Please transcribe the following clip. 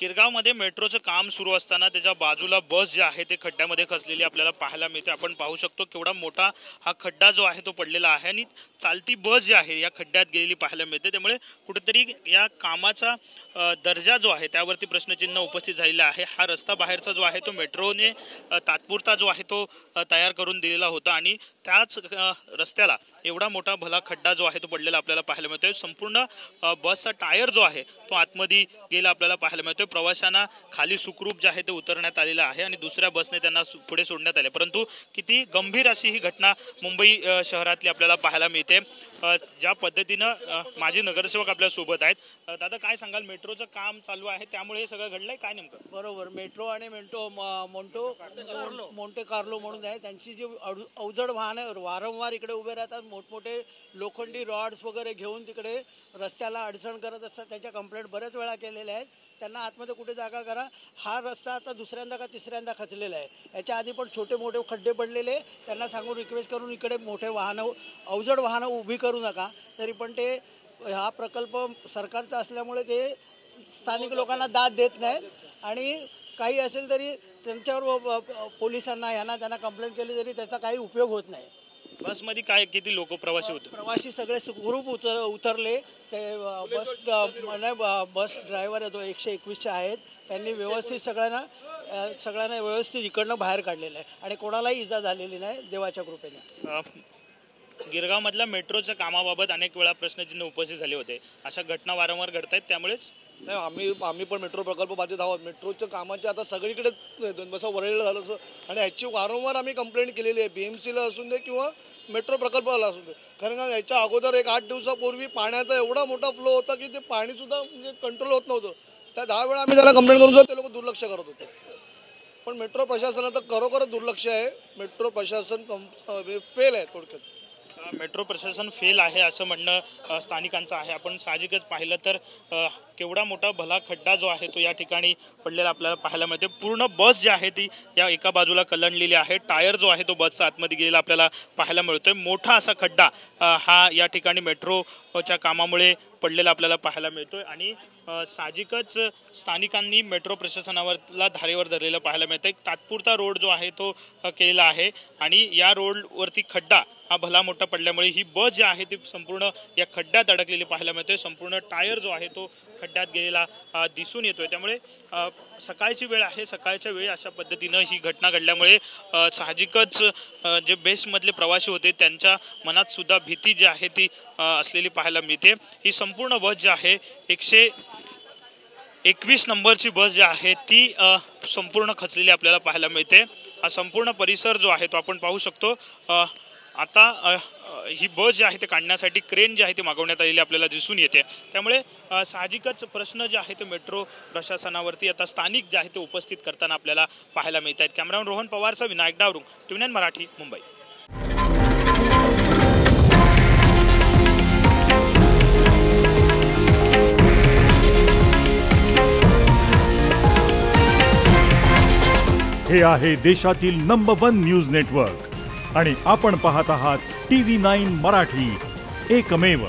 गिरगावमध्ये मेट्रोचं काम सुरू असताना त्याच्या बाजूला बस जी आहे ते खड्ड्यामध्ये खचलेली आपल्याला पाहायला मिळते। आपण पाहू शकतो केवढा मोठा हा खड्डा जो आहे तो पडलेला आहे आणि चालती बस जी आहे या खड्ड्यात गेलेली पाहायला मिळते। त्यामुळे कुठेतरी या कामाचा दर्जा जो आहे त्यावरती प्रश्नचिन्ह उपस्थित झालेला आहे। हा रस्ता बाहेरचा जो आहे तो मेट्रोने तात्पुरता जो आहे तो तयार करून दिलेला होता आणि त्याच रस्त्याला एवढा मोठा भला खड्डा जो आहे तो पडलेला आपल्याला पाहायला मिळतोय। संपूर्ण बसचा टायर जो आहे तो आतमध्ये गेला आपल्याला पाहायला मिळतोय। प्रवाशांना खाली सुखरूप जे आहे ते उतरण्यात आलेलं आहे आणि दुसऱ्या बसने त्यांना पुढे सोडण्यात आले। परंतु किती गंभीर अशी ही घटना मुंबई शहरातली आपल्याला पाहायला मिळते। ज्या पद्धतीनं माजी नगरसेवक आपल्या सोबत आहेत, दादा काय सांगाल? मेट्रोचं काम चालू आहे त्यामुळे हे सगळं घडलंय काय नेमकं? बरोबर, मेट्रो आणि मोंटे कार्लो म्हणून आहे, त्यांची जी अवजड वाहनं वारंवार इकडे उभे राहतात, मोठमोठे लोखंडी रॉड्स वगैरे घेऊन तिकडे रस्त्याला अडचण करत असतात। त्याच्या कंप्लेंट बऱ्याच वेळा केलेल्या आहेत। त्यांना आतमध्ये कुठे जागा करा। हा रस्ता आता दुसऱ्यांदा का तिसऱ्यांदा खचलेला आहे। याच्या आधी पण छोटे मोठे खड्डे पडलेले, त्यांना सांगून रिक्वेस्ट करून इकडे मोठे वाहनं अवजड वाहनं उभी करू नका, तरी पण ते हा प्रकल्प सरकारचा असल्यामुळे ते स्थानिक लोकांना दाद देत नाहीत आणि काही असेल तरी त्यांच्यावर पोलिसांना त्यांना कंप्लेंट केली तरी त्याचा काही उपयोग होत नाही। बसमध्ये काय किती लोक प्रवासी होते? प्रवासी सगळे सुखरूप उतरले। ते बस ड्रायव्हर आहे तो 121चे आहेत, त्यांनी व्यवस्थित सगळ्यांना व्यवस्थित इकडनं बाहेर काढलेलं आहे आणि कोणालाही इजा झालेली नाही देवाच्या कृपेने। गिरगावमधल्या मेट्रोच्या कामाबाबत अनेक वेळा प्रश्नचिन्ह उपस्थित झाले होते। अशा घटना वारंवार घडत आहेत, त्यामुळेच नाही आम्ही पण मेट्रो प्रकल्प बाधित आहोत। मेट्रोच्या कामाचे आता सगळीकडे बसं वरळलं झालं असं आणि ह्याची वारंवार आम्ही कंप्लेंट केलेली आहे, BMCला असून दे किंवा मेट्रो प्रकल्पाला असून दे। कारण का याच्या अगोदर एक 8 दिवसापूर्वी पाण्याचा एवढा मोठा फ्लो होता की ते पाणीसुद्धा म्हणजे कंट्रोल होत नव्हतं। त्या 10 वेळा आम्ही त्याला कंप्लेंट करून सुद्धा ते लोक दुर्लक्ष करत होते। पण मेट्रो प्रशासनाचं खरोखरच दुर्लक्ष आहे। मेट्रो प्रशासन फेल आहे थोडक्यात। मेट्रो प्रशासन फेल आहे असं म्हणणं स्थानिकांचं आहे। आपण साहजिकच पाहिलं तर केवढा मोठा भला खड्डा जो आहे तो या ठिकाणी पडलेला आपल्याला पाहायला मिळते। पूर्ण बस जी आहे ती या एका बाजूला कलंडलेली आहे। टायर जो आहे तो बसचा आतमध्ये गेलेला आपल्याला पाहायला मिळतोय। मोठा असा खड्डा हा या ठिकाणी मेट्रोच्या कामामुळे पडलेला आपल्याला पाहायला मिळतोय आणि साहजिकच स्थानिकांनी मेट्रो प्रशासनावरला धारेवर धरलेलं पाहायला मिळतं। एक तात्पुरता रोड जो आहे तो केलेला आहे आणि या रोडवरती खड्डा हा भला मोठा पडल्यामुळे ही बस जी आहे ती संपूर्ण या खड्ड्यात अडकलेली पाहायला मिळते। संपूर्ण टायर जो आहे तो खड्ड्यात गेलेला दिसून येतोय। त्यामुळे सकाळची वेळ आहे, सकाळच्या वेळी अशा पद्धतीनं ही घटना घडल्यामुळे साहजिकच जे बेसमधले प्रवासी होते त्यांच्या मनात सुद्धा भीती जी आहे ती असलेली पाहायला मिळते। ही संपूर्ण बस जी आहे 121 नंबरची बस जी आहे ती संपूर्ण खचलेली आपल्याला पाहायला मिळते। हा संपूर्ण परिसर जो आहे तो आपण पाहू शकतो। आता ही बस जी आहे ते काढण्यासाठी क्रेन जी आहे ती मागवण्यात आलेली आपल्याला दिसून येते। त्यामुळे साहजिकच प्रश्न जे आहे ते मेट्रो प्रशासनावरती आता स्थानिक जे आहे ते उपस्थित करताना आपल्याला पाहायला मिळत आहेत। कॅमेरामॅन रोहन पवारचा विनायक डावरुंग, TVN मराठी, मुंबई। हे आहे देशातील नंबर 1 न्यूज नेटवर्क आणि आपण पाहत आहात TV9 मराठी, एकमेव।